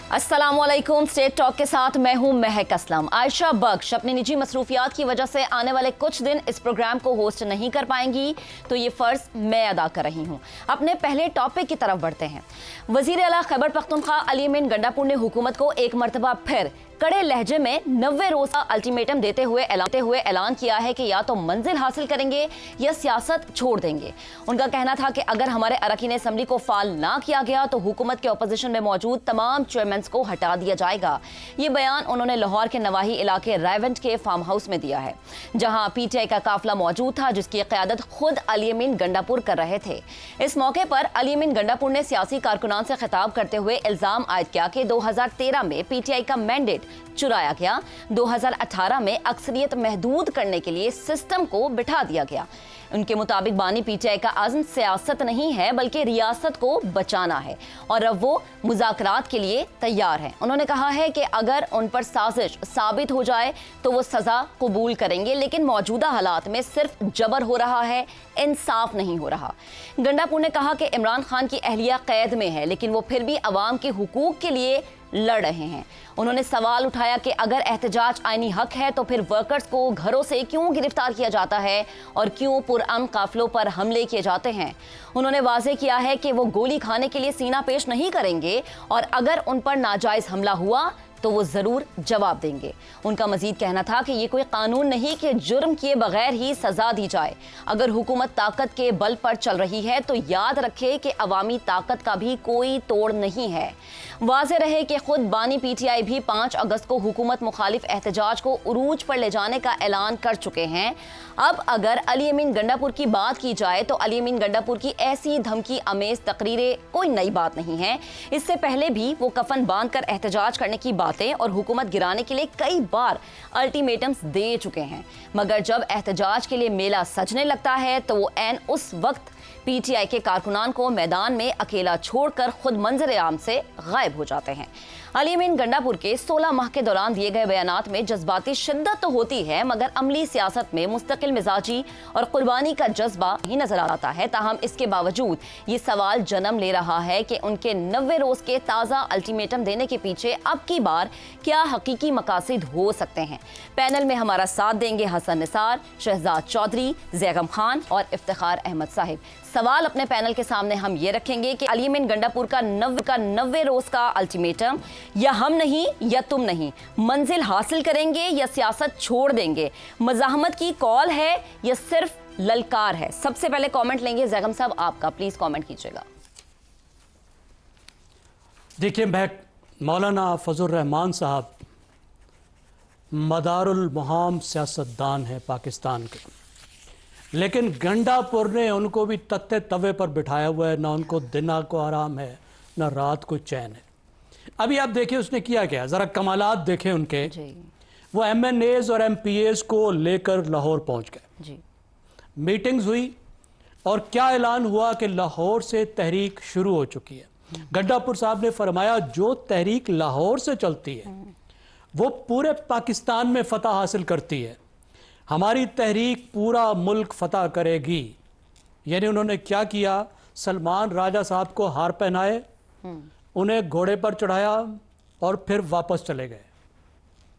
अस्सलामुअलैकुम। State talk के साथ मैं हूं महक असलम। आयशा बख्श अपनी निजी मसरूफियात की वजह से आने वाले कुछ दिन इस प्रोग्राम को होस्ट नहीं कर पाएंगी, तो ये फ़र्ज मैं अदा कर रही हूं। अपने पहले टॉपिक की तरफ बढ़ते हैं। वज़ीर आला खैबर पख्तूनख्वा अली अमीन गंडापुर ने हुकूमत को एक मरतबा फिर कड़े लहजे में 90 रोज का अल्टीमेटम देते हुए ऐलान किया है कि या तो मंजिल हासिल करेंगे या सियासत छोड़ देंगे। उनका कहना था कि अगर हमारे अरकान असम्बली को फाल ना किया गया तो हुकूमत के अपोजिशन में मौजूद तमाम चेयरमैन को हटा दिया जाएगा। ये बयान उन्होंने लाहौर के नवाही इलाके रायवेंट के फार्म हाउस में दिया है, जहां पीटीआई का काफिला मौजूद था, जिसकी क़यादत खुद अली अमीन गंडापुर कर रहे थे। इस मौके पर अली अमीन गंडापुर ने सियासी कारकुनान से खिताब करते हुए इल्जाम आयद किया कि 2013 में पीटीआई का मैंडेट चुराया गया, 2018 में अक्सरियत महदूद करने के लिए सिस्टम को बिठा दिया गया। उनके मुताबिक बानी पीटीआई का आज़म सियासत नहीं है बल्कि रियासत को बचाना है और अब वो मुज़ाकरात के लिए तैयार हैं। उन्होंने कहा है कि अगर उन पर साजिश साबित हो जाए तो वो सज़ा कबूल करेंगे, लेकिन मौजूदा हालात में सिर्फ जबर हो रहा है, इंसाफ नहीं हो रहा। गंडापुर ने कहा कि इमरान खान की अहलिया कैद में है, लेकिन वो फिर भी अवाम के हुकूक के लिए लड़ रहे हैं। उन्होंने सवाल उठाया कि अगर एहतजाज आईनी हक है तो फिर वर्कर्स को घरों से क्यों गिरफ्तार किया जाता है और क्यों पुरअमन काफिलों पर हमले किए जाते हैं। उन्होंने वाज़ेह किया है कि वो गोली खाने के लिए सीना पेश नहीं करेंगे और अगर उन पर नाजायज हमला हुआ तो वो जरूर जवाब देंगे। उनका मजीद कहना था कि ये कोई कानून नहीं कि जुर्म किए बगैर ही सजा दी जाए। अगर हुकूमत ताकत के बल पर चल रही है तो याद रखे कि अवामी ताकत का भी कोई तोड़ नहीं है। वाज़ेह रहे कि खुद बानी पीटीआई भी 5 अगस्त को हुकूमत मुखालिफ एहतजाज को उरूज पर ले जाने का ऐलान कर चुके हैं। अब अगर अली अमीन गंडापुर की बात की जाए तो अली अमीन गंडापुर की ऐसी धमकी अमेज तकरीरें कोई नई बात नहीं है। इससे पहले भी वो कफन बांध कर एहतजाज करने की बातें और हुकूमत गिराने के लिए कई बार अल्टीमेटम्स दे चुके हैं, मगर जब एहतजाज के लिए मेला सजने लगता है तो वो ऐन उस वक्त पीटीआई के कारकुनान को मैदान में अकेला छोड़कर खुद मंजर आम से गायब हो जाते हैं। अली अमीन गंडापुर के 16 माह के दौरान दिए गए बयानात में जज्बाती शिद्दत तो होती है, मगर अमली सियासत में मुस्तकिल मिजाजी और कुर्बानी का जज्बा ही नजर आता है। ताहम इसके बावजूद ये सवाल जन्म ले रहा है कि उनके 90 रोज के ताज़ा अल्टीमेटम देने के पीछे अब की बार क्या हकीकी मकासद हो सकते हैं। पैनल में हमारा साथ देंगे हसन निसार, शहजाद चौधरी, जैगम खान और इफ्तिखार अहमद साहिब। सवाल अपने पैनल के सामने हम ये रखेंगे कि अली अमीन गंडापुर का 90 रोज का अल्टीमेटम, या हम नहीं या तुम नहीं, मंजिल हासिल करेंगे या सियासत छोड़ देंगे, मज़ाहमत की कॉल है या सिर्फ ललकार है। सबसे पहले कमेंट लेंगे जैगम साहब आपका, प्लीज कमेंट कीजिएगा। देखिए, मैं मौलाना फजल रहमान साहब मदारुल मुहाम सियासतदान है पाकिस्तान के, लेकिन गंडापुर ने उनको भी तत्ते तवे पर बिठाया हुआ है। ना उनको दिन को आराम है, ना रात को चैन है। अभी आप देखिए उसने किया क्या, ज़रा कमालात देखें उनके। वो MNAs और MPAs को लेकर लाहौर पहुंच गए, मीटिंग्स हुई और क्या ऐलान हुआ कि लाहौर से तहरीक शुरू हो चुकी है। गंडापुर साहब ने फरमाया जो तहरीक लाहौर से चलती है वो पूरे पाकिस्तान में फतह हासिल करती है, हमारी तहरीक पूरा मुल्क फतह करेगी। यानी उन्होंने क्या किया, सलमान राजा साहब को हार पहनाए, उन्हें घोड़े पर चढ़ाया और फिर वापस चले गए।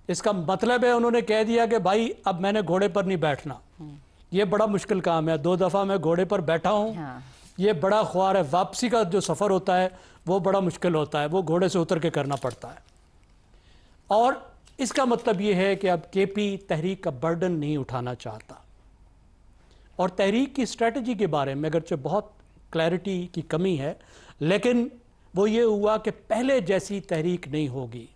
इसका मतलब है उन्होंने कह दिया कि भाई अब मैंने घोड़े पर नहीं बैठना, ये बड़ा मुश्किल काम है, 2 दफ़ा मैं घोड़े पर बैठा हूँ। हाँ। ये बड़ा ख्वार है, वापसी का जो सफ़र होता है वो बड़ा मुश्किल होता है, वो घोड़े से उतर के करना पड़ता है। और इसका मतलब ये है कि अब KP तहरीक का बर्डन नहीं उठाना चाहता। और तहरीक की स्ट्रेटजी के बारे में अगरचे बहुत क्लैरिटी की कमी है, लेकिन वो ये हुआ कि पहले जैसी तहरीक नहीं होगी,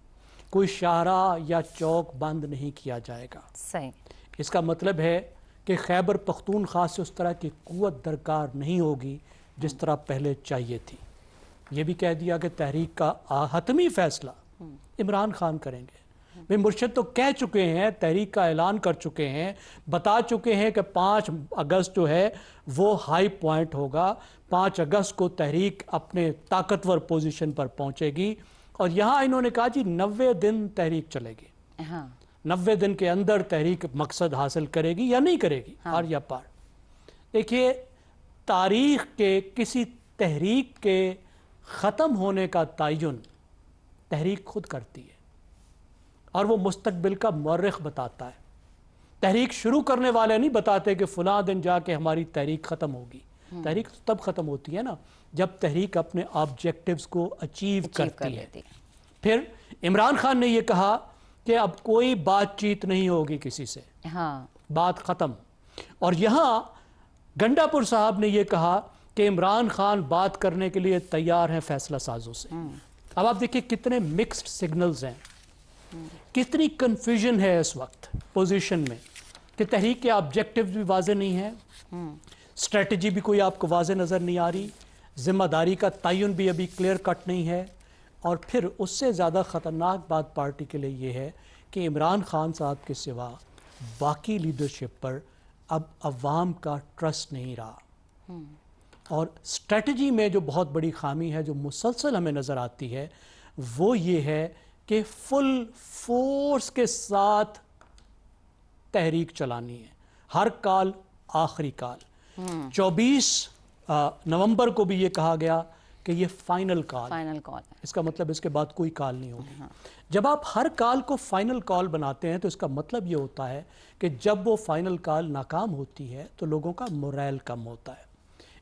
कोई शाहराह या चौक बंद नहीं किया जाएगा। सही। इसका मतलब है कि खैबर पख्तूनख्वा से उस तरह की कुव्वत दरकार नहीं होगी जिस तरह पहले चाहिए थी। ये भी कह दिया कि तहरीक का हतमी फैसला इमरान खान करेंगे। भाई मुर्शद तो कह चुके हैं, तहरीक का ऐलान कर चुके हैं, बता चुके हैं कि 5 अगस्त जो है वो हाई पॉइंट होगा। 5 अगस्त को तहरीक अपने ताकतवर पोजीशन पर पहुंचेगी और यहाँ इन्होंने कहा जी 90 दिन तहरीक चलेगी। हाँ। 90 दिन के अंदर तहरीक मकसद हासिल करेगी या नहीं करेगी। हाँ। आर या पार। देखिए, तारीख के किसी तहरीक के ख़त्म होने का तयन तहरीक खुद करती है और वो मुस्तकबिल का मौरख बताता है। तहरीक शुरू करने वाले नहीं बताते कि फलां दिन जाके हमारी तहरीक ख़त्म होगी। तहरीक तब ख़त्म होती है ना जब तहरीक अपने ऑब्जेक्टिव्स को अचीव करती है। फिर इमरान खान ने ये कहा कि अब कोई बातचीत नहीं होगी किसी से, हाँ, बात ख़त्म। और यहाँ गंडापुर साहब ने ये कहा कि इमरान खान बात करने के लिए तैयार हैं फैसला साजों से। अब आप देखिए कितने मिक्स्ड सिग्नल्स हैं, कितनी कन्फ्यूजन है इस वक्त पोजीशन में कि तहरीक के ऑब्जेक्टिव भी वाजे नहीं है, स्ट्रेटजी भी कोई आपको वाजे नज़र नहीं आ रही, जिम्मेदारी का तयन भी अभी क्लियर कट नहीं है। और फिर उससे ज़्यादा ख़तरनाक बात पार्टी के लिए ये है कि इमरान खान साहब के सिवा बाकी लीडरशिप पर अब अवाम का ट्रस्ट नहीं रहा। और स्ट्रेटजी में जो बहुत बड़ी खामी है जो मुसलसल हमें नज़र आती है वो ये है कि फुल फोर्स के साथ तहरीक चलानी है, हर काल आखिरी काल। 24 नवंबर को भी ये कहा गया कि ये फाइनल कॉल है। इसका मतलब इसके बाद कोई कॉल नहीं होगी। जब आप हर कॉल को फाइनल कॉल बनाते हैं तो इसका मतलब ये होता है कि जब वो फाइनल कॉल नाकाम होती है तो लोगों का मोरल कम होता है।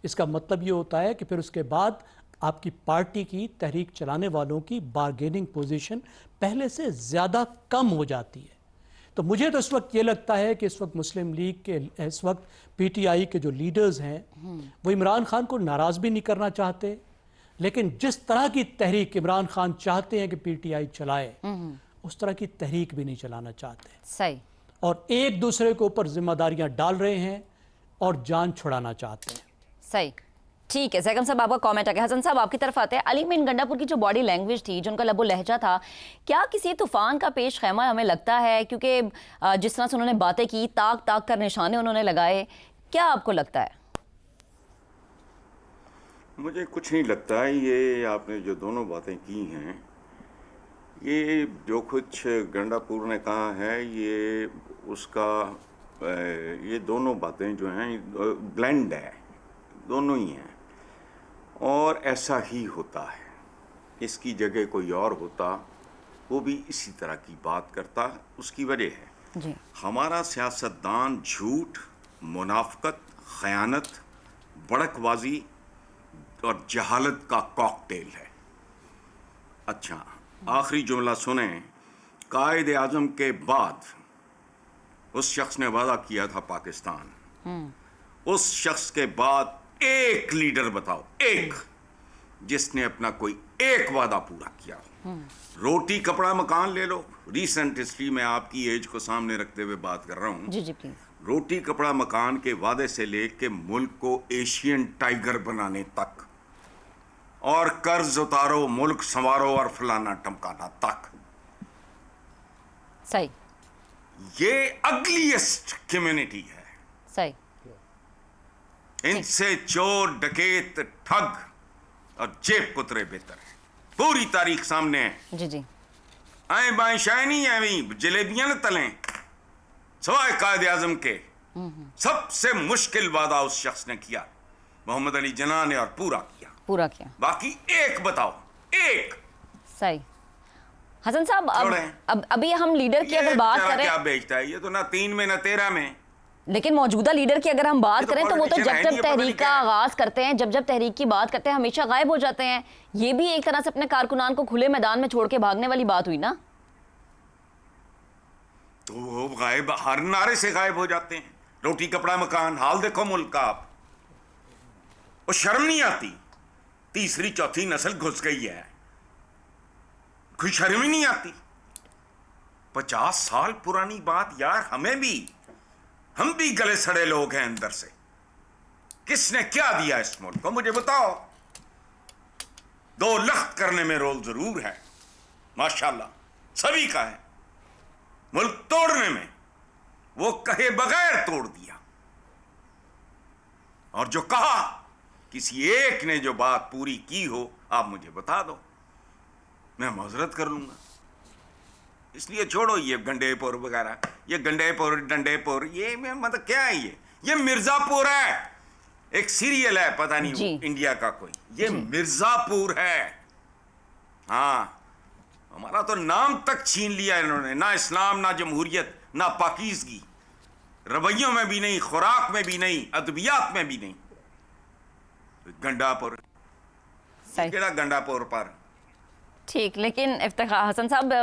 इसका मतलब ये होता है कि फिर उसके बाद आपकी पार्टी की तहरीक चलाने वालों की बारगेनिंग पोजीशन पहले से ज़्यादा कम हो जाती है। तो मुझे तो इस वक्त ये लगता है कि इस वक्त मुस्लिम लीग के, इस वक्त पीटीआई के जो लीडर्स हैं वो इमरान खान को नाराज़ भी नहीं करना चाहते, लेकिन जिस तरह की तहरीक इमरान खान चाहते हैं कि पीटीआई चलाए उस तरह की तहरीक भी नहीं चलाना चाहते। सही। और एक दूसरे के ऊपर जिम्मेदारियां डाल रहे हैं और जान छुड़ाना चाहते हैं। सही, ठीक है। जैकम साहब आपका कमेंट आ गया। हसन साहब आपकी तरफ आते हैं। अली मीन गंडापुर की जो बॉडी लैंग्वेज थी, जो उनका लबो लहजा था, क्या किसी तूफान का पेश खैमा हमें लगता है? क्योंकि जिस तरह से उन्होंने बातें की, ताक ताक कर निशाने उन्होंने लगाए, क्या आपको लगता है? मुझे कुछ नहीं लगता है। ये आपने जो दोनों बातें की हैं, ये जो कुछ गंडापुर ने कहा है, ये उसका ये दोनों बातें जो हैं ब्लेंड है, दोनों ही हैं। और ऐसा ही होता है। इसकी जगह कोई और होता वो भी इसी तरह की बात करता। उसकी वजह है जी। हमारा सियासतदान झूठ, मुनाफकत, खयानत, बड़कबाजी और जहालत का कॉकटेल है। अच्छा, आखिरी जुमला सुने। कायद आज़म के बाद उस शख्स ने वादा किया था पाकिस्तान, उस शख्स के बाद एक लीडर बताओ, एक, जिसने अपना कोई एक वादा पूरा किया। रोटी कपड़ा मकान ले लो। रीसेंट हिस्ट्री में आपकी एज को सामने रखते हुए बात कर रहा हूँ। जी जी प्लीज। रोटी कपड़ा मकान के वादे से लेके मुल्क को एशियन टाइगर बनाने तक, और कर्ज उतारो, मुल्क संवारो और फलाना टमकाना तक, सही। ये अगलीस्ट कम्युनिटी है। सही। इनसे चोर, डकैत, ठग और जेब कुतरे बेहतर है। पूरी तारीख सामने है। जी जी। आए बाएं शाय नहीं है, वही जलेबियां न तलें। सवाए कायद आज़म के सबसे मुश्किल वादा उस शख्स ने किया, मोहम्मद अली जिन्ना ने, और पूरा किया। बाकी एक बताओ, एक। सही। हसन साहब, अब अभी हम लीडर की अगर बात करें, क्या बेचता है ये तो ना 3 में ना 13 में। लेकिन मौजूदा लीडर की अगर हम बात करें तो वो तो जब politician है, जब ये तहरीक का आगाज करते हैं, जब तहरीक की बात करते हैं, हमेशा गायब हो जाते हैं। ये भी एक तरह से अपने कारकुनान को खुले मैदान में छोड़ के भागने वाली बात हुई ना। तो वो गायब, हर नारे से गायब हो जाते हैं। रोटी कपड़ा मकान, हाल देखो मुल्क का आप। वो शर्म नहीं आती? तीसरी चौथी नस्ल घुस गई है, कोई शर्म ही नहीं आती। 50 साल पुरानी बात यार। हम भी गले सड़े लोग हैं अंदर से। किसने क्या दिया इस मुल्क को, मुझे बताओ। 2 लख्त करने में रोल जरूर है, माशाल्लाह सभी का है। मुल्क तोड़ने में वो कहे बगैर तोड़ दिया। और जो कहा, किसी एक ने जो बात पूरी की हो, आप मुझे बता दो, मैं माजरत कर लूंगा। इसलिए छोड़ो ये गंडेपुर वगैरह, ये गंडेपुर डंडेपुर, ये मतलब क्या है ये मिर्जापुर है। एक सीरियल है, पता नहीं इंडिया का कोई, ये मिर्जापुर है। हाँ, हमारा तो नाम तक छीन लिया इन्होंने, ना इस्लाम, ना जमहूरियत, ना पाकीज़गी, रवैयों में भी नहीं, खुराक में भी नहीं, अदबियात में भी नहीं। गंडापुर, केड़ा गंडापुर पर ठीक, लेकिन इफ्तिखार हसन साहब,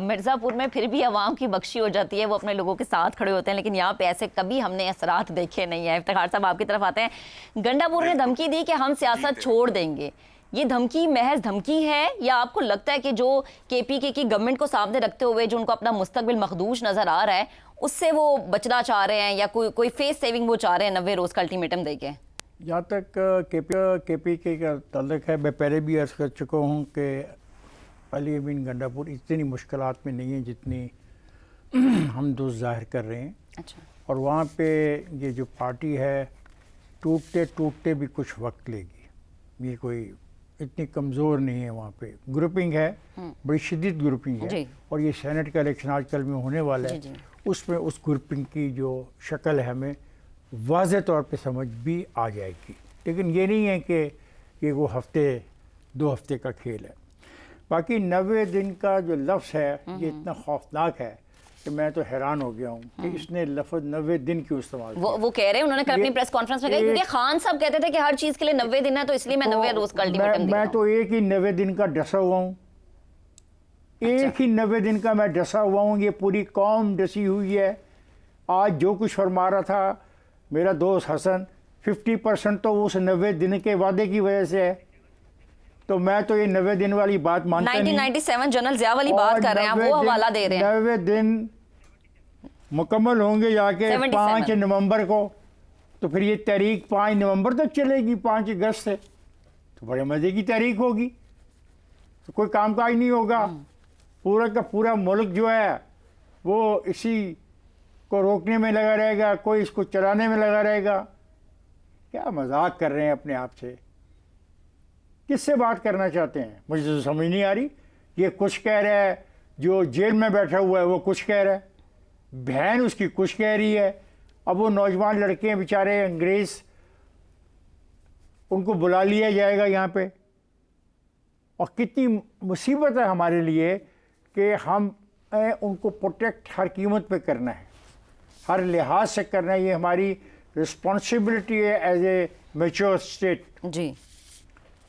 मिर्ज़ापुर में फिर भी अवाम की बख्शी हो जाती है, वो अपने लोगों के साथ खड़े होते हैं, लेकिन यहाँ पे ऐसे कभी हमने असरात देखे नहीं है। इफ्तिखार साहब आपकी तरफ आते हैं। गंडापुर ने धमकी दी कि हम सियासत छोड़ देंगे, ये धमकी महज धमकी है या आपको लगता है कि जो KPK की गवर्नमेंट को सामने रखते हुए जो उनको अपना मुस्तकबिल मखदूश नजर आ रहा है उससे वो बचना चाह रहे हैं, या कोई फेस सेविंग वो चाह रहे हैं 90 रोज का अल्टीमेटम देके? जहाँ तक KPK का ताल्लुक है, मैं पहले भी अर्ज़ कर चुका हूँ कि अली अमीन गंडापुर इतनी मुश्किलात में नहीं है जितनी हम दोस्त जाहिर कर रहे हैं। अच्छा। और वहाँ पे ये जो पार्टी है टूटते टूटते भी कुछ वक्त लेगी, ये कोई इतनी कमज़ोर नहीं है। वहाँ पे ग्रुपिंग है, बड़ी शदीद ग्रुपिंग है, और ये सेनेट का इलेक्शन आजकल में होने वाला है, उसमें उस ग्रुपिंग की जो शक्ल है हमें वाज़े तौर पे समझ भी आ जाएगी। लेकिन ये नहीं है कि ये वो हफ्ते 2 हफ्ते का खेल है। बाकी 90 दिन का जो लफ्ज़ है ये इतना खौफनाक है कि मैं तो हैरान हो गया हूँ कि इसने लफ्ज़ 90 दिन क्यों इस्तेमाल किया। वो कह रहे हैं, उन्होंने कल अपनी प्रेस कॉन्फ्रेंस में कहा, क्योंकि खान साहब कहते थे कि हर चीज़ के लिए 90 दिन है, तो इसलिए मैं 90 रोज का अल्टीमेटम दे रहा हूं। मैं तो एक ही 90 दिन का डसा हुआ हूँ, एक ही 90 दिन का मैं डसा हुआ हूँ। ये पूरी कौम डसी हुई है। आज जो कुछ फरमा रहा था मेरा दोस्त हसन, 50% तो उस 90 दिन के वादे की वजह से है। तो मैं तो ये 90 दिन वाली बात मानता नहीं। 1997 जनरल जिया वाली बात कर रहे हैं, वो हवाला दे रहे हैं। 90 दिन मुकम्मल होंगे जाके 5 नवंबर को, तो फिर ये तारीख 5 नवंबर तक चलेगी, 5 अगस्त से, तो बड़े मज़े की तारीख होगी। तो कोई कामकाज नहीं होगा, पूरा का पूरा मुल्क जो है वो इसी को रोकने में लगा रहेगा, कोई इसको चलाने में लगा रहेगा। क्या मजाक कर रहे हैं अपने आप से, किससे बात करना चाहते हैं मुझे तो समझ नहीं आ रही। ये कुछ कह रहा है, जो जेल में बैठा हुआ है वो कुछ कह रहा है, बहन उसकी कुछ कह रही है। अब वो नौजवान लड़के हैं बेचारे अंग्रेज़, उनको बुला लिया जाएगा यहाँ पे। और कितनी मुसीबत है हमारे लिए कि हम उनको प्रोटेक्ट हर कीमत पे करना है, हर लिहाज से करना है। ये हमारी रिस्पॉन्सिबिलिटी है एज ए मैच्योर स्टेट जी।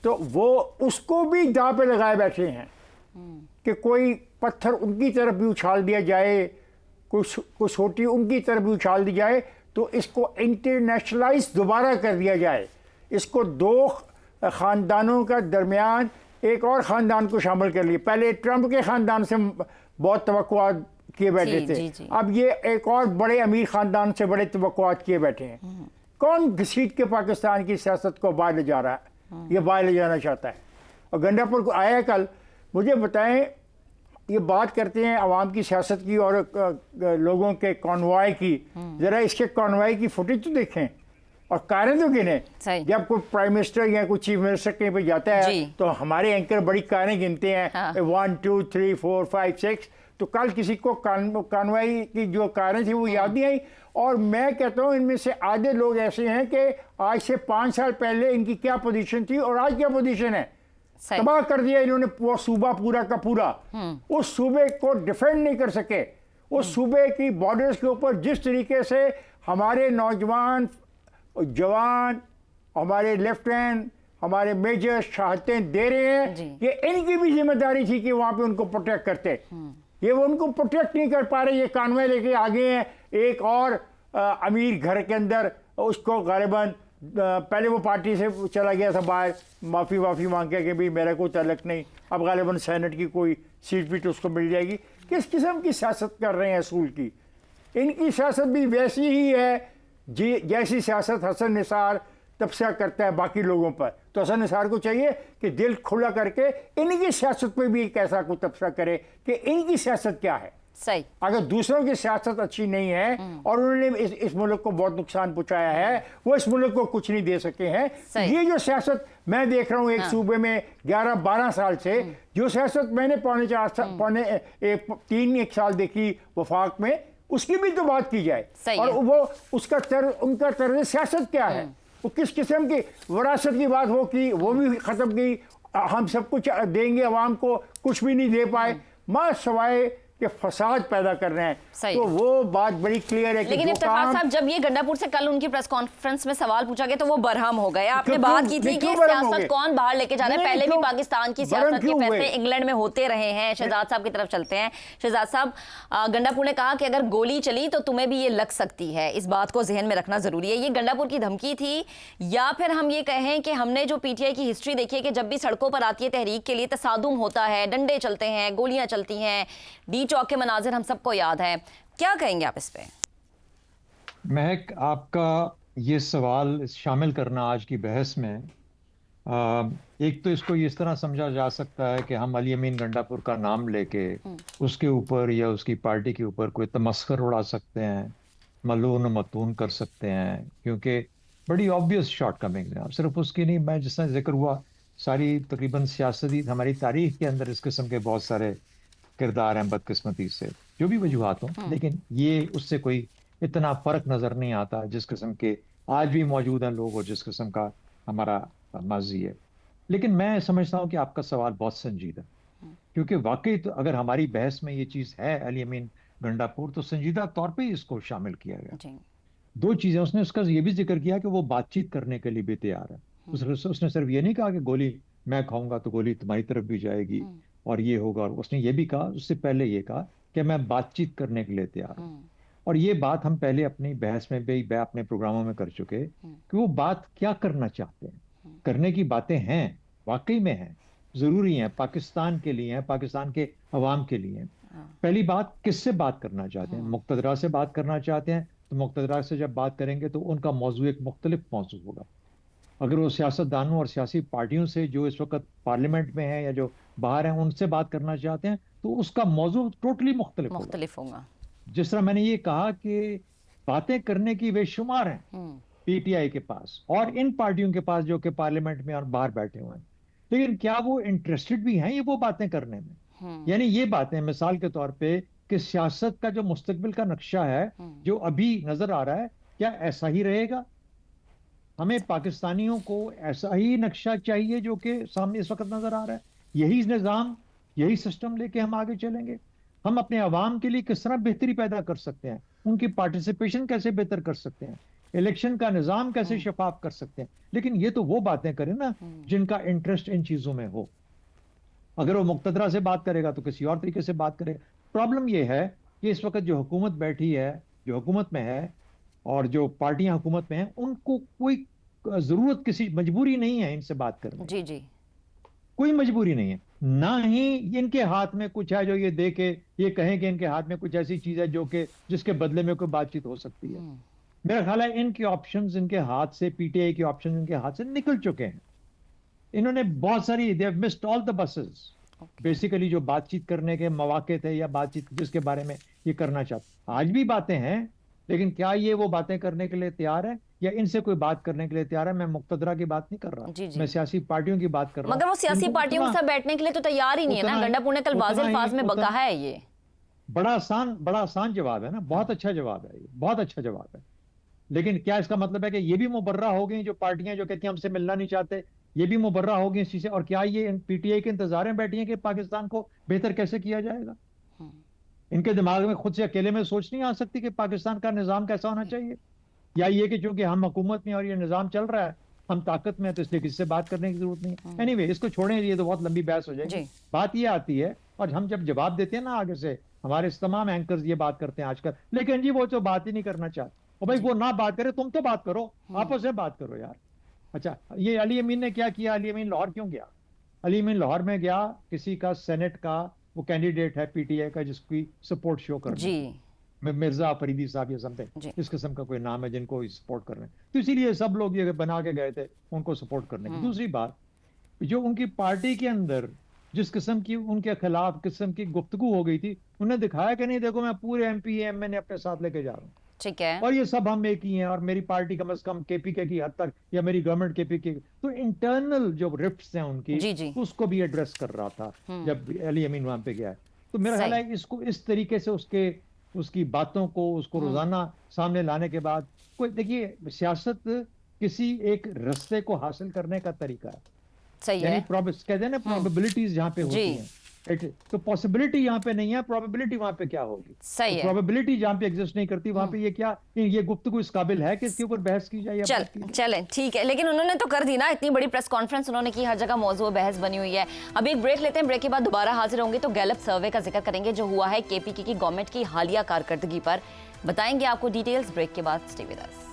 तो वो उसको भी दांव पे लगाए बैठे हैं कि कोई पत्थर उनकी तरफ भी उछाल दिया जाए, कोई छोटी उनकी तरफ भी उछाल दी जाए, तो इसको इंटरनेशनलाइज दोबारा कर दिया जाए। इसको 2 ख़ानदानों का दरमियान एक और ख़ानदान को शामिल कर लिया। पहले ट्रंप के ख़ानदान से बहुत तवक्कुआत किए बैठे थे, अब ये एक और बड़े अमीर ख़ानदान से बड़े तवक्कुआत किए बैठे हैं। कौन घसीट के पाकिस्तान की सियासत को बाहर ले जा रहा है? ये बाहर ले जाना चाहता है। और गंडापुर को आया कल, मुझे बताएं, ये बात करते हैं आवाम की सियासत की और लोगों के कॉन्वॉय की, ज़रा इसके कॉन्वॉय की फुटेज तो देखें और कारें तो गिने। जब कोई प्राइम मिनिस्टर या कोई चीफ मिनिस्टर कहीं पे जाता है तो हमारे एंकर बड़ी कारें गिनते हैं, 1 2 3 4 5 6। तो कल किसी को कॉन्वॉय की जो कारें थी वो याद नहीं आई। और मैं कहता हूँ इनमें से आधे लोग ऐसे हैं कि आज से 5 साल पहले इनकी क्या पोजीशन थी और आज क्या पोजीशन है। तबाह कर दिया इन्होंने वो सूबा पूरा का पूरा। उस सूबे को डिफेंड नहीं कर सके। उस सूबे की बॉर्डर्स के ऊपर जिस तरीके से हमारे नौजवान जवान, हमारे लेफ्टिनेंट, हमारे मेजर शहादतें दे रहे हैं, ये इनकी भी जिम्मेदारी थी कि वहाँ पे उनको प्रोटेक्ट करते। ये वो उनको प्रोटेक्ट नहीं कर पा रहे, ये कानवे लेके आगे हैं एक और अमीर घर के अंदर। उसको गालिबन पहले वो पार्टी से चला गया था बाहर, माफ़ी मांग के कि भाई मेरा कोई तल्लक नहीं, अब गालिबन सेनेट की कोई सीट भी तो उसको मिल जाएगी। किस किस्म की सियासत कर रहे हैं असूल की? इनकी सियासत भी वैसी ही है जी जैसी सियासत हसन निसार तबसरा करता है बाकी लोगों पर। तो हसन निसार को चाहिए कि दिल खुला करके इनकी सियासत पे भी एक ऐसा कोई तबसरा करे कि इनकी सियासत क्या है। सही। अगर दूसरों की सियासत अच्छी नहीं है और उन्होंने इस मुल्क को बहुत नुकसान पहुंचाया है, वो इस मुल्क को कुछ नहीं दे सके हैं। ये जो सियासत मैं देख रहा हूँ एक सूबे में 11-12 साल से, जो सियासत मैंने पौने 3 साल देखी वफाक में, उसकी भी तो बात की जाए। और वो उसका उनका तर्ज सियासत क्या है, वो किस किस्म की विरासत की बात वो की, वो भी ख़त्म की। हम सब कुछ देंगे, अवाम को कुछ भी नहीं दे पाए, मां सवाए कि फसाद पैदा कर रहे हैं। सही। तो वो बात बड़ी क्लियर है कि लेकिन जो इफ्तिखार काम साहब, जब ये गंडापुर से कल उनकी प्रेस कॉन्फ्रेंस में सवाल पूछा गया तो वो बरहम हो गए। आपने क्यों- बात क्यों- की थी कि क्यों बरहम हो सियासत गए? कौन बाहर लेके जा रहा है। नहीं, पहले भी क्यों- पाकिस्तान की बरहम सियासत के क्यों फैसले हुए? इंग्लैंड में होते रहे हैं। शहजाद साहब की तरफ चलते हैं। शहजाद साहब, गंडापुर ने कहा कि अगर गोली चली तो तुम्हें भी ये लग सकती है। इस बात को जहन में रखना जरूरी है। ये गंडापुर की धमकी थी, या फिर हम ये कहें कि हमने जो पीटीआई की हिस्ट्री देखी है कि जब भी सड़कों पर आती है तहरीक के लिए तसादुम होता है, डंडे चलते हैं, गोलियां चलती हैं, डी चौक के मनाजिर हम सबको याद है। क्या कहेंगे आप इस पे? महक, आपका ये सवाल शामिल करना आज की बहस में, एक तो इसको इस तरह समझा जा सकता है कि हम अली अमीन गंडापुर का नाम लेके उसके ऊपर या उसकी पार्टी के ऊपर कोई तमस्खर उड़ा सकते हैं, मलून मतून कर सकते हैं, क्योंकि बड़ी ऑब्वियस शॉर्टकमिंग है। सिर्फ उसकी नहीं, मैं जिस तरह जिक्र हुआ, सारी तकरीबन सियासती हमारी तारीख के अंदर इस किस्म के बहुत सारे किरदार हैं बदकिस्मती से, जो भी वजूहात हों, लेकिन ये उससे कोई इतना फर्क नजर नहीं आता जिस किस्म के आज भी मौजूद हैं लोग और जिस किस्म का हमारा माजी है। लेकिन मैं समझता हूँ कि आपका सवाल बहुत संजीदा, क्योंकि वाकई तो अगर हमारी बहस में ये चीज़ है अली अमीन गंडापुर, तो संजीदा तौर पे ही इसको शामिल किया गया। जी। दो चीजें उसने, उसका ये भी जिक्र किया कि वो बातचीत करने के लिए भी तैयार है। उसने सिर्फ ये नहीं कहा कि गोली मैं खाऊंगा तो गोली तुम्हारी तरफ भी जाएगी और ये होगा, और उसने ये भी कहा, उससे पहले ये कहा कि मैं बातचीत करने के लिए तैयार हूँ। और ये बात हम पहले अपनी बहस में भी अपने प्रोग्रामों में कर चुके कि वो बात क्या करना चाहते हैं। करने की बातें हैं, वाकई में हैं, जरूरी हैं, पाकिस्तान के लिए हैं, पाकिस्तान के अवाम के लिए हैं। पहली बात, किससे बात करना चाहते हैं? मुक्तदरा से बात करना चाहते हैं तो मुक्तदरा से जब बात करेंगे तो उनका मौजू एक मुख्तलिफ मौजू होगा। अगर वो सियासतदानों और सियासी पार्टियों से जो इस वक्त पार्लियामेंट में हैं या जो बाहर हैं उनसे बात करना चाहते हैं तो उसका मौजू टोटली मुख्तलिफ होगा। जिस तरह मैंने ये कहा कि बातें करने की बेशुमार हैं पीटीआई के पास और इन पार्टियों के पास जो कि पार्लियामेंट में और बाहर बैठे हुए हैं, लेकिन क्या वो इंटरेस्टेड भी हैं ये वो बातें करने में? यानी ये बातें मिसाल के तौर पे कि सियासत का जो मुस्तकबिल का नक्शा है जो अभी नजर आ रहा है, क्या ऐसा ही रहेगा? हमें पाकिस्तानियों को ऐसा ही नक्शा चाहिए जो कि सामने इस वक्त नजर आ रहा है? यही निज़ाम, यही सिस्टम लेके हम आगे चलेंगे? हम अपने अवाम के लिए किस तरह बेहतरी पैदा कर सकते हैं, उनकी पार्टिसिपेशन कैसे बेहतर कर सकते हैं, इलेक्शन का निज़ाम कैसे शफाफ कर सकते हैं? लेकिन ये तो वो बातें करें ना जिनका इंटरेस्ट इन चीजों में हो। अगर वो मुक्तदरा से बात करेगा तो किसी और तरीके से बात करेगा। प्रॉब्लम ये है कि इस वक्त जो हुकूमत बैठी है, जो हुकूमत में है और जो पार्टियां हुकूमत में हैं, उनको कोई जरूरत, किसी मजबूरी नहीं है इनसे बात करने। जी जी, कोई मजबूरी नहीं है, ना ही इनके हाथ में कुछ है जो ये दे के ये कहें कि इनके हाथ में कुछ ऐसी चीज है जो कि जिसके बदले में कोई बातचीत हो सकती है। मेरा ख्याल है इनके ऑप्शंस इनके हाथ से, पीटीआई के ऑप्शंस इनके हाथ से निकल चुके हैं। इन्होंने बहुत सारी, they have missed all the buses. Basically जो बातचीत करने के मौके थे या बातचीत जिसके बारे में ये करना चाहते, आज भी बातें हैं, लेकिन क्या ये वो बातें करने के लिए तैयार है या इनसे कोई बात करने के लिए तैयार है? मैं मुक्तदरा की बात नहीं कर रहा, जी जी। मैं सियासी पार्टियों की बात कर रहा हूं। मगर वो सियासी पार्टियों के साथ बैठने के लिए तो तैयार ही नहीं है ना। गंडापुर ने कल वाज़ेह अल्फाज में कहा है ये। बड़ा आसान जवाब है ना, बहुत अच्छा जवाब है ये, बहुत अच्छा जवाब है। लेकिन क्या इसका मतलब है कि ये भी मुबर्रा हो गई जो पार्टियां जो कहती हैं हमसे मिलना नहीं चाहते, ये भी मुबर्रा हो गई इस चीज से? और क्या ये पीटीआई के इंतजार में बैठी हैं कि पाकिस्तान को बेहतर कैसे किया जाएगा? इनके दिमाग में खुद से अकेले में सोच नहीं आ सकती कि पाकिस्तान का निज़ाम कैसा होना चाहिए? या ये कि चूंकि हम हुकूमत में और ये निज़ाम चल रहा है, हम ताकत में है, तो इसलिए किससे बात करने की जरूरत नहीं है। एनीवे, इसको छोड़ें, ये तो बहुत लंबी बहस हो जाएगी। बात ये आती है, और हम जब जवाब देते हैं ना आगे से, हमारे तमाम एंकर्स ये बात करते हैं आजकल, लेकिन जी वो तो बात ही नहीं करना चाहते। और भाई वो ना बात करे, तुम तो बात करो, आपस में बात करो यार। अच्छा, ये अली अमीन ने क्या किया? अली अमीन लाहौर क्यों गया? अली अमीन लाहौर में गया, किसी का सेनेट का वो कैंडिडेट है पीटीआई का जिसकी सपोर्ट शो कर जी, मिर्जा फरीदी साहब या समथिंग इस किस्म का कोई नाम है जिनको सपोर्ट कर रहे हैं, तो इसीलिए सब लोग ये बना के गए थे उनको सपोर्ट करने की। दूसरी बात, जो उनकी पार्टी के अंदर जिस किस्म की उनके खिलाफ किस्म की गुफ्तगू हो गई थी, उन्हें दिखाया कि नहीं देखो मैं पूरे एमपी एमएनए अपने साथ लेके जा रहा हूँ, ठीक है, और ये सब हम एक ही हैं, और मेरी पार्टी कम से कम केपीके की हद तक या मेरी गवर्नमेंट केपीके, तो इंटरनल जो रिफ्ट्स हैं उनकी जी जी। उसको भी एड्रेस कर रहा था जब अली अमीन वहां पे गया है। तो मेरा ख्याल है इसको इस तरीके से उसकी बातों को उसको रोजाना सामने लाने के बाद, कोई देखिए सियासत किसी एक रस्ते को हासिल करने का तरीका है। सही है। यानी कहते हैं ना प्रोबेबिलिटीज जहाँ पे होती हैं, तो पॉसिबिलिटी यहाँ पे नहीं है, प्रोबेबिलिटी वहां पे क्या होगी? सही है। प्रोबेबिलिटी जहाँ पे एग्जिस्ट नहीं करती वहां पे ये क्या, ये गुफ्तगू इस काबिल है कि इसके ऊपर बहस की जाए या बात की जाए? चलें ठीक है, लेकिन उन्होंने तो कर दी ना, इतनी बड़ी प्रेस कॉन्फ्रेंस उन्होंने की, हर जगह मौजूद बहस बनी हुई है। अभी एक ब्रेक लेते हैं, ब्रेक के बाद दोबारा हाजिर होंगे तो गैलप सर्वे का जिक्र करेंगे जो हुआ है केपीके की गवर्नमेंट की हालिया कारकर्दगी पर, बताएंगे आपको डिटेल्स ब्रेक के बाद। Stay with us.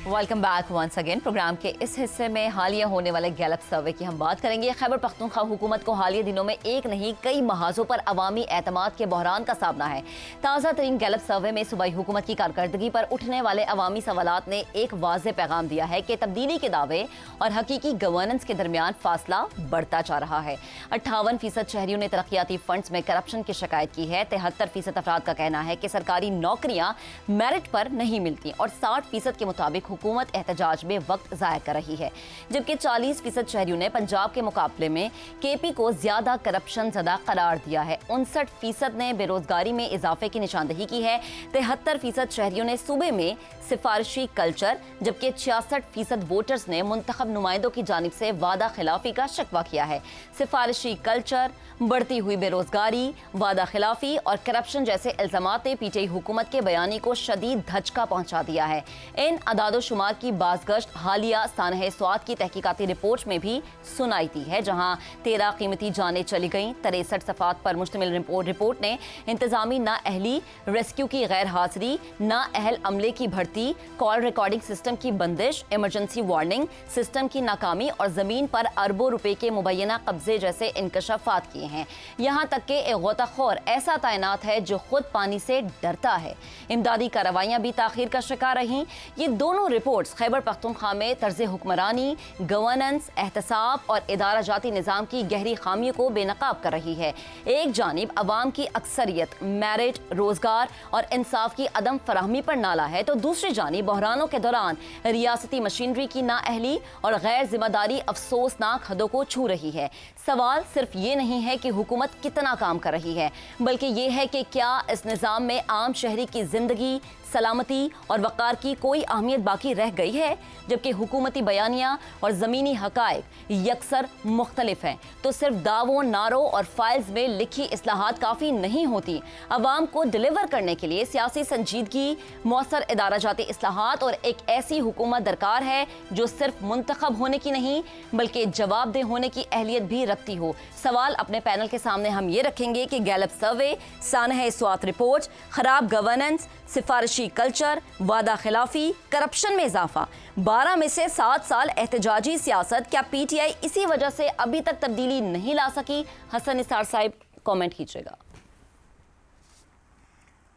Welcome back once again. Program के इस हिस्से में हालिया होने वाले गैलप सर्वे की हम बात करेंगे। खैबर पख्तूनख्वा हुकूमत को हालिया दिनों में एक नहीं कई महाजों पर अवामी एतमाद के बहरान का सामना है। ताज़ा तरीन गैलप सर्वे में सूबाई हुकूमत की कारकर्दगी पर उठने वाले अवामी सवालात ने एक वाज़ेह पैगाम दिया है कि तब्दीली के दावे और हकीकी गवर्नेंस के दरमियान फासला बढ़ता जा रहा है। 58% शहरियों ने तरक्याती फंड्स में करप्शन की शिकायत की है। 73% अफराद का कहना है कि सरकारी नौकरियां मेरिट पर नहीं मिलती और 60% के मुताबिक हुकूमत एहतजाज में वक्त ज़ाया कर रही है, जबकि 40% शहरियों ने पंजाब के मुकाबले में केपी को ज्यादा करप्शन ज़दा करार दिया है। 59% ने बेरोजगारी में इजाफे की निशानदही की है। 73% शहरियों ने सूबे में सिफारिशी कल्चर, जबकि 66% वोटर्स ने मुंतखब नुमाइंदों की जानिब से वादा खिलाफी का शिकवा किया है। सिफारिशी कल्चर, बढ़ती हुई बेरोजगारी, वादा खिलाफी और करप्शन जैसे इल्जामात ने पीटीआई हुकूमत के बयानी को शदीद धचका पहुंचा दिया है। इन अदादोशुमार की बाज़गश्त हालिया सानह स्वात की तहकीकाती रिपोर्ट में भी सुनाई दी है, जहां 13 कीमती जानें चली गईं। 63 सफ़ात पर मुश्तमिल रिपोर्ट ने इंतजामी नाअहली, रेस्क्यू की गैर हाजिरी, नाअहल अमले की भर्ती, कॉल रिकॉर्डिंग सिस्टम की बंदिश, इमरजेंसी वार्निंग सिस्टम की नाकामी और जमीन पर अरबों रुपए के मुबैना कब्जे जैसे इंकशाफात किए हैं। यहाँ तक कि एक गोताखोर ऐसा तैनात है जो खुद पानी से डरता है। इमदादी कार्रवाइयाँ भी ताखीर का शिकार रहीं। ये दोनों रिपोर्ट्स खैबर पख्तूनख्वा में तर्ज हुक्मरानी, गवर्नेंस, एहतसाब और इदारा जाती निज़ाम की गहरी खामियों को बेनकाब कर रही है। एक जानिब अवाम की अक्सरियत मेरिट, रोजगार और इंसाफ की अदम फराहमी पर नाला है, तो दूसरी जानिब बहरानों के दौरान रियासती मशीनरी की नाअहली और गैर जिम्मेदारी अफसोसनाक हदों को छू रही है। सवाल सिर्फ ये नहीं है कि हुकूमत कितना काम कर रही है, बल्कि ये है कि क्या इस निज़ाम में आम शहरी की जिंदगी, सलामती और वक़ार की कोई अहमियत बाकी रह गई है। जबकि हुकूमती बयानियाँ और ज़मीनी हक़ाइक़ यकसर मुख्तलिफ हैं, तो सिर्फ दावों, नारों और फाइल्स में लिखी इस्लाहात काफ़ी नहीं होती। अवाम को डिलीवर करने के लिए सियासी संजीदगी, मौसर इदारा जाती इस्लाहात और एक ऐसी हुकूमत दरकार है जो सिर्फ मुंतखब होने की नहीं बल्कि जवाबदेह होने की अहलियत भी रखती हो। सवाल अपने पैनल के सामने हम ये रखेंगे कि गैलप सर्वे, सानह स्वात रिपोर्ट, खराब गवर्नेंस, सिफारिशी कल्चर, वादा खिलाफी, करप्शन में इजाफा, 12 में से 7 साल एहतजाजी सियासत, क्या पीटीआई इसी वजह से अभी तक तब्दीली नहीं ला सकी? हसन निसार साहब कमेंट कीजिएगा।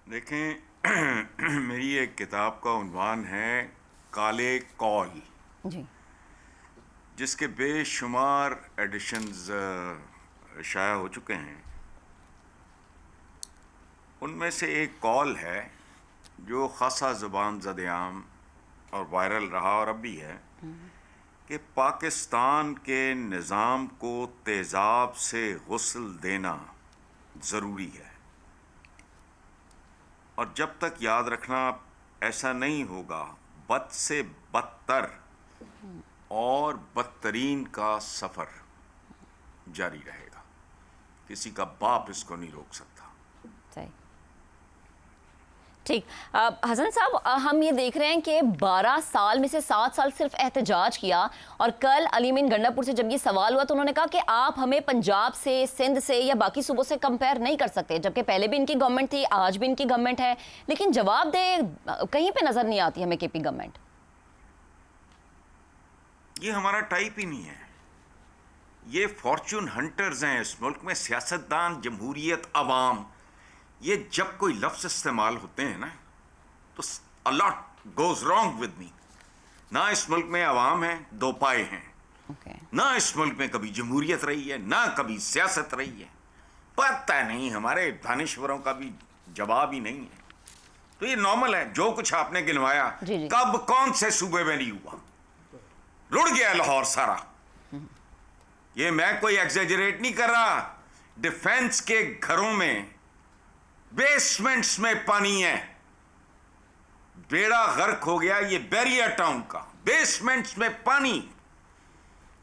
देखें, मेरी एक किताब का उन्वान है काले कौल जी, जिसके बेशुमार एडिशंस शाया हो चुके हैं। उनमें से एक कॉल है जो खासा ज़ुबान ज़द-ए-आम और वायरल रहा और अब भी है कि पाकिस्तान के निज़ाम को तेज़ाब से गुस्ल देना ज़रूरी है, और जब तक याद रखना ऐसा नहीं होगा, बद से बदतर और बदतरीन का सफ़र जारी रहेगा। किसी का बाप इसको नहीं रोक सकता। सही, ठीक। हसन साहब, हम ये देख रहे हैं कि 12 साल में से 7 साल सिर्फ एहतजाज किया, और कल अलीमीन गंडापुर से जब ये सवाल हुआ तो उन्होंने कहा कि आप हमें पंजाब से, सिंध से या बाकी सूबों से कंपेयर नहीं कर सकते, जबकि पहले भी इनकी गवर्नमेंट थी, आज भी इनकी गवर्नमेंट है, लेकिन जवाब दे कहीं पे नजर नहीं आती हमें केपी गवर्नमेंट। ये हमारा टाइप ही नहीं है। ये फॉर्चून हंटर्स हैं इस मुल्क में, सियासतदान, जमहूरियत, अवाम। ये जब कोई लफ्ज़ इस्तेमाल होते हैं ना तो a lot goes wrong with me. ना इस मुल्क में अवाम है, दो पाए हैं। ना इस मुल्क में कभी जमहूरियत रही है, ना कभी सियासत रही है। पता नहीं, हमारे दानिश्वरों का भी जवाब ही नहीं है। तो ये नॉर्मल है, जो कुछ आपने गिनवाया कब कौन से सूबे में नहीं हुआ। रुड़ गया लाहौर सारा। ये मैं कोई एग्जेजरेट नहीं कर रहा। डिफेंस के घरों में बेसमेंट्स में पानी है, बेड़ा गर्क हो गया ये बैरिया टाउन का, बेसमेंट्स में पानी,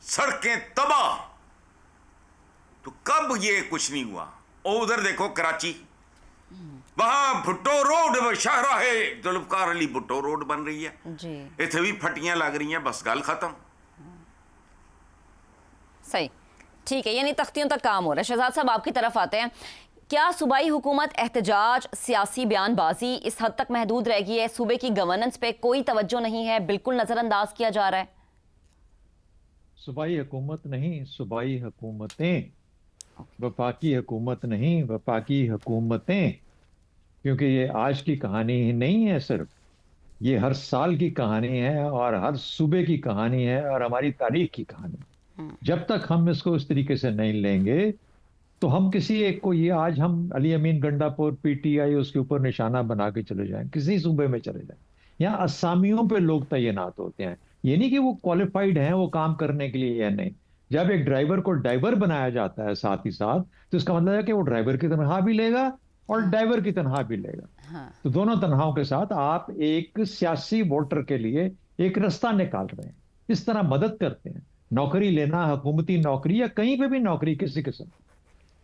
सड़कें तबाह। तो कब ये कुछ नहीं हुआ? और उधर देखो कराची, वहां भुट्टो रोड शाहराहे जुल्फकार अली भुट्टो रोड बन रही है जी, इथे भी फटियां लग रही हैं, बस गल खत्म। सही, ठीक है, यानी तख्तियों तक काम हो रहा है। शहजाद साहब आपकी तरफ आते हैं। क्या सूबाई हुकूमत एहतजाज, सियासी बयानबाजी इस हद तक महदूद रह गई है? सूबे की गवर्नेंस पे कोई तवज्जो नहीं है, बिल्कुल नजरअंदाज किया जा रहा है? सूबाई हुकूमत नहीं, सूबाई हुकूमतें, वफाकी हुकूमत नहीं, वफाकी हुकूमतें। क्योंकि ये आज की कहानी ही नहीं है, सिर्फ ये हर साल की कहानी है और हर सूबे की कहानी है और हमारी तारीख की कहानी। जब तक हम इसको इस तरीके से नहीं लेंगे तो हम किसी एक को, ये आज हम अली अमीन गंडापुर पीटीआई उसके ऊपर निशाना बना के चले जाएं, किसी सूबे में चले जाएं, यहाँ असामियों पे लोग तैनात होते हैं। ये नहीं कि वो क्वालिफाइड हैं वो काम करने के लिए या नहीं। जब एक ड्राइवर को ड्राइवर बनाया जाता है साथ ही साथ, तो इसका मतलब है कि वो ड्राइवर की तनख्वाह भी लेगा और ड्राइवर की तनख्वाह भी लेगा। हाँ, तो दोनों तनख्वाहों के साथ आप एक सियासी वोटर के लिए एक रास्ता निकाल रहे हैं, इस तरह मदद करते हैं। नौकरी लेना, हुकूमती नौकरी या कहीं पे भी नौकरी किसी किस्म,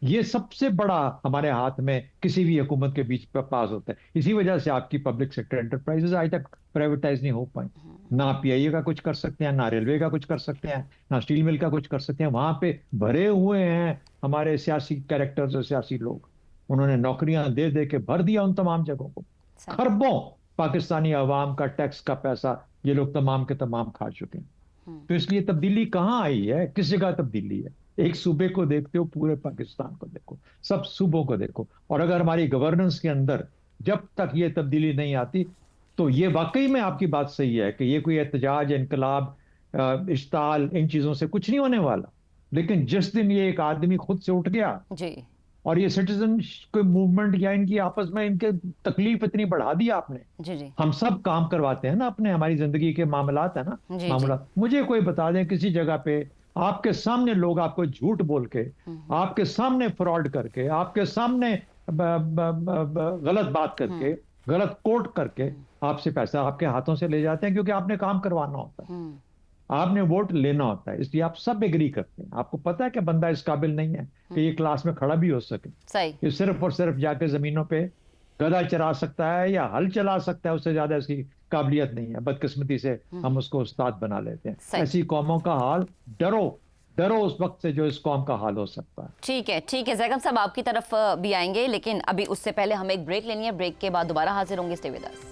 ये सबसे बड़ा हमारे हाथ में किसी भी हुकूमत के बीच पास होता है। इसी वजह से आपकी पब्लिक सेक्टर एंटरप्राइजेस आज तक प्राइवेटाइज नहीं हो पाई। ना पीआईए का कुछ कर सकते हैं, ना रेलवे का कुछ कर सकते हैं, ना स्टील मिल का कुछ कर सकते हैं। वहां पे भरे हुए हैं हमारे सियासी कैरेक्टर्स और सियासी लोग। उन्होंने नौकरियां दे दे के भर दिया उन तमाम जगहों को। खरबों पाकिस्तानी अवाम का टैक्स का पैसा ये लोग तमाम के तमाम खा चुके हैं। तो इसलिए तब्दीली कहाँ आई है, किस जगह तब्दीली है? एक सूबे को देखते हो, पूरे पाकिस्तान को देखो, सब सूबों को देखो। और अगर हमारी गवर्नेंस के अंदर जब तक ये तब्दीली नहीं आती, तो ये वाकई में आपकी बात सही है कि ये कोई एहतजाज, इनकलाब, इश्ताल, इन चीजों से कुछ नहीं होने वाला। लेकिन जिस दिन ये एक आदमी खुद से उठ गया जी, और ये सिटीजन कोई मूवमेंट या इनकी आपस में इनके तकलीफ इतनी बढ़ा दी आपने। जी, जी, हम सब काम करवाते हैं ना अपने, हमारी जिंदगी के मामलात है ना, जी, मामलात। मुझे कोई बता दें किसी जगह पे आपके सामने लोग आपको झूठ बोल के, आपके सामने फ्रॉड करके, आपके सामने गलत बात करके, गलत कोट करके आपसे पैसा आपके हाथों से ले जाते हैं, क्योंकि आपने काम करवाना होता है, आपने वोट लेना होता है। इसलिए आप सब एग्री करते हैं। आपको पता है कि बंदा इस काबिल नहीं है कि ये क्लास में खड़ा भी हो सके। सही, ये सिर्फ और सिर्फ जाके जमीनों पे गधा चरा सकता है या हल चला सकता है, उससे ज्यादा इसकी काबिलियत नहीं है। बदकिस्मती से हम उसको उस्ताद बना लेते हैं। सही। ऐसी कौमों का हाल, डरो डरो उस वक्त से जो इस कौम का हाल हो सकता है। ठीक है, ठीक है। जैगम साहब आपकी तरफ भी आएंगे, लेकिन अभी उससे पहले हमें एक ब्रेक लेनी है। ब्रेक के बाद दोबारा हाजिर होंगे। Stay with us.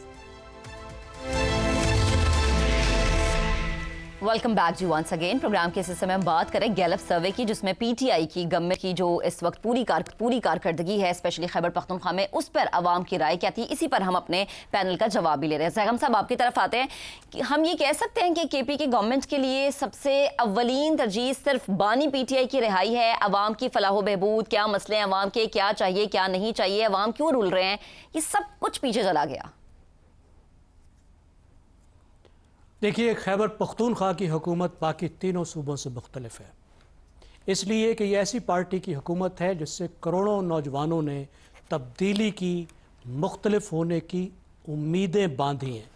Welcome back जी वंस अगेन। प्रोग्राम के इस हिस्से में हम बात करें गैलप सर्वे की, जिसमें पीटीआई की गवर्नमेंट की जो इस वक्त पूरी कारकर्दगी है, स्पेशली खैबर पख्तूनख्वा में, उस पर आवाम की राय क्या थी, इसी पर हम अपने पैनल का जवाब भी ले रहे हैं। जैगम साहब आपकी तरफ आते हैं कि हम ये कह सकते हैं कि केपी की गवर्नमेंट के लिए सबसे अव्वलीन तरजीह सिर्फ बानी पीटीआई की रिहाई है। आवाम की फलाह बहबूद, क्या मसले हैं आवाम के, क्या चाहिए क्या नहीं चाहिए, आवाम क्यों रुल रहे हैं, ये सब कुछ पीछे चला गया। देखिए, खैबर पख्तूनख्वा की हुकूमत बाकी तीनों सूबों से मुख्तलिफ है, इसलिए कि ये ऐसी पार्टी की हुकूमत है जिससे करोड़ों नौजवानों ने तब्दीली की, मुख्तलिफ होने की उम्मीदें बांधी हैं।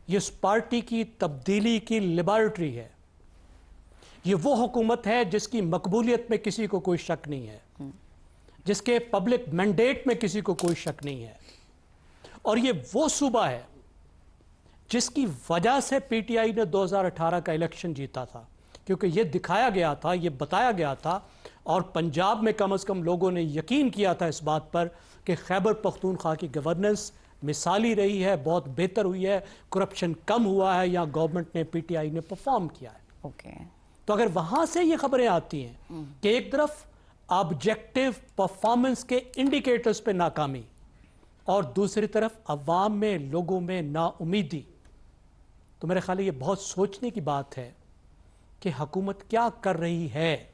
ये इस पार्टी की तब्दीली की लेबॉरेटरी है। ये वो हुकूमत है जिसकी मकबूलियत में किसी को कोई शक नहीं है, जिसके पब्लिक मैंडेट में किसी को कोई शक नहीं है। और ये वो सूबा है जिसकी वजह से पीटीआई ने 2018 का इलेक्शन जीता था, क्योंकि ये दिखाया गया था, ये बताया गया था, और पंजाब में कम से कम लोगों ने यकीन किया था इस बात पर कि खैबर पख्तूनख्वा की गवर्नेंस मिसाली रही है, बहुत बेहतर हुई है, करप्शन कम हुआ है, या गवर्नमेंट ने, पीटीआई ने परफॉर्म किया है। ओके, तो अगर वहां से ये खबरें आती हैं कि एक तरफ ऑब्जेक्टिव परफॉर्मेंस के इंडिकेटर्स पे नाकामी और दूसरी तरफ अवाम में, लोगों में नाउमीदी, तो मेरे ख्याल ये बहुत सोचने की बात है कि हुकूमत क्या कर रही है।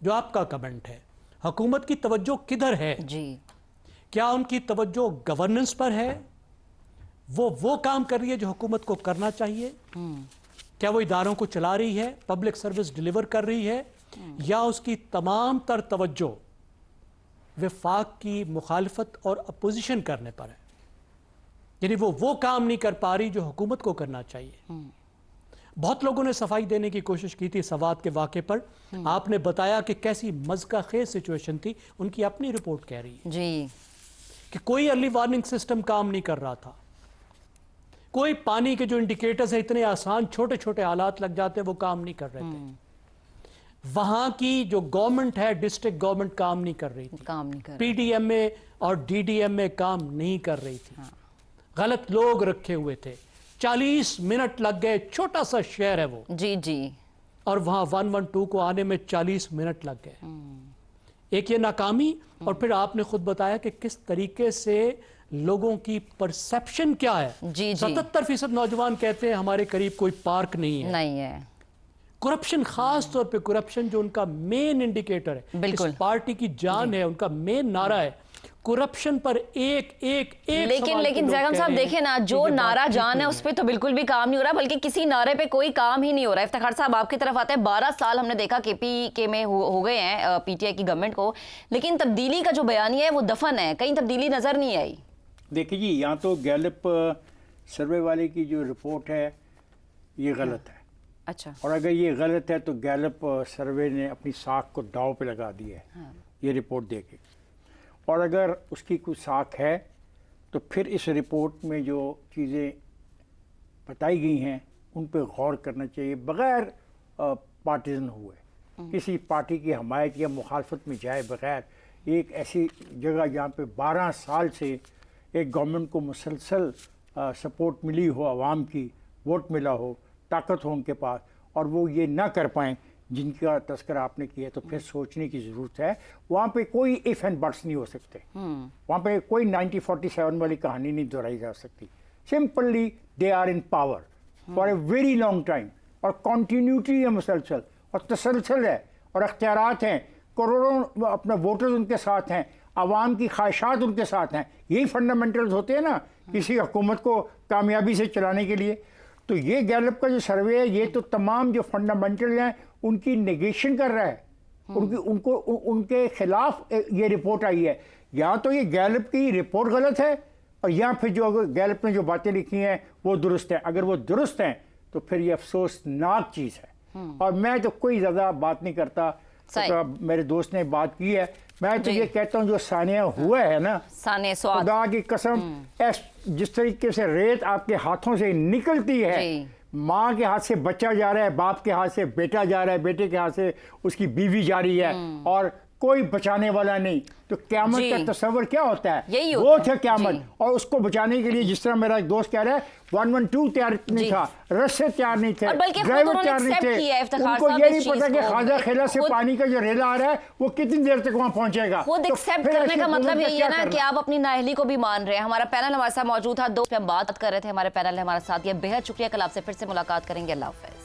जो आपका कमेंट है, हुकूमत की तवज्जो किधर है जी? क्या उनकी तवज्जो गवर्नेंस पर है? वो काम कर रही है जो हुकूमत को करना चाहिए? क्या वो इदारों को चला रही है, पब्लिक सर्विस डिलीवर कर रही है, या उसकी तमाम तर तवज्जो वफाक की मुखालफत और अपोजिशन करने पर है? यानी वो काम नहीं कर पा रही जो हुकूमत को करना चाहिए। बहुत लोगों ने सफाई देने की कोशिश की थी सवात के वाक़े पर। आपने बताया कि कैसी मज़का खेज सिचुएशन थी। उनकी अपनी रिपोर्ट कह रही है जी कि कोई अर्ली वार्निंग सिस्टम काम नहीं कर रहा था, कोई पानी के जो इंडिकेटर्स है इतने आसान छोटे छोटे हालात लग जाते हैं वो काम नहीं कर रहे थे। वहां की जो गवर्नमेंट है डिस्ट्रिक्ट गवर्नमेंट काम नहीं कर रही थी, काम नहीं कर पीडीएमए और डीडीएमए काम नहीं कर रही थी। गलत लोग रखे हुए थे। 40 मिनट लग गए, छोटा सा शहर है वो जी जी, और वहां 112 को आने में 40 मिनट लग गए। एक ये नाकामी, और फिर आपने खुद बताया कि किस तरीके से लोगों की परसेप्शन क्या है। जी, जी। 77% नौजवान कहते हैं हमारे करीब कोई पार्क नहीं है। नहीं है। करप्शन, खास तौर पे करप्शन जो उनका मेन इंडिकेटर है, बिल्कुल। इस पार्टी की जान है, उनका मेन नारा है, करप्शन पर एक लेकिन जैगम साहब देखें ना, जो नारा जान है उस पर तो बिल्कुल भी काम नहीं हो रहा, बल्कि किसी नारे पे कोई काम ही नहीं हो रहा है। इफ्तिखार साहब आपकी तरफ आते हैं। 12 साल हमने देखा केपी में हो गए हैं पीटीआई की गवर्नमेंट को, लेकिन तब्दीली का जो बयानिया है वो दफन है, कहीं तब्दीली नजर नहीं आई। देखिए जी, यहाँ तो गैलप सर्वे वाले की जो रिपोर्ट है ये गलत है। अच्छा। और अगर ये गलत है तो गैलप सर्वे ने अपनी साख को दांव पे लगा दी है ये रिपोर्ट देके। और अगर उसकी कुछ साख है तो फिर इस रिपोर्ट में जो चीज़ें बताई गई हैं उन पर गौर करना चाहिए, बग़ैर पार्टीजन हुए, किसी पार्टी की हमायत या मुखालफत में जाए बग़ैर। एक ऐसी जगह जहाँ पे 12 साल से एक गवर्नमेंट को मुसलसल सपोर्ट मिली हो, आवाम की वोट मिला हो, ताकत हो उनके पास, और वो ये ना कर पाएँ जिनका तस्करा आपने किया, तो फिर सोचने की ज़रूरत है। वहाँ पे कोई इफ़ एंड बट्स नहीं हो सकते, वहाँ पे कोई 1947 वाली कहानी नहीं दोहराई जा सकती। Simply they are in power for a very long time, और कॉन्टीन्यूटी है मुसलसल, और तसलसल है, और अख्तियारात हैं, करोड़ों अपने वोटर्स उनके साथ हैं, आवाम की ख्वाहिशात उनके साथ हैं। यही फंडामेंटल्स होते हैं ना किसी हुकूमत को कामयाबी से चलाने के लिए। तो ये गैलप का जो सर्वे है ये तो तमाम जो फंडामेंटल हैं उनकी नेगेशन कर रहा है, उनके खिलाफ ये रिपोर्ट आई है। या तो ये गैलप की रिपोर्ट गलत है, और या फिर जो गैलप ने जो बातें लिखी हैं वो दुरुस्त है। अगर वो दुरुस्त हैं तो फिर ये अफसोसनाक चीज़ है। और मैं तो कोई ज़्यादा बात नहीं करता, तो मेरे दोस्त ने बात की है। मैं तो ये कहता हूँ जो सानिया हुआ है ना, खुदा की कसम, जिस तरीके से रेत आपके हाथों से निकलती है, माँ के हाथ से बच्चा जा रहा है, बाप के हाथ से बेटा जा रहा है, बेटे के हाथ से उसकी बीवी जा रही है, और कोई बचाने वाला नहीं, तो क़यामत का तस्वर क्या होता है? वो था क़यामत। और उसको बचाने के लिए जिस तरह मेरा एक दोस्त कह रहा है 112 तैयार नहीं था, रस्से तैयार नहीं थे, ड्राइवर तैयार नहीं थे, उनको ये नहीं पता कि खाजा खेला से पानी का जो रेला आ रहा है वो कितनी देर तक वहाँ पहुँचेगा। खुद एक्सेप्ट करने का मतलब यही है ना कि आप अपनी नाअहली को भी मान रहे हैं। हमारा पैनल हमारे साथ मौजूद था, 2 पे हम बात कर रहे थे, हमारे पैनल ने हमारे साथ, ये बेहद शुक्रिया। कल आपसे फिर से मुलाकात करेंगे। अल्लाह हाफ़िज़।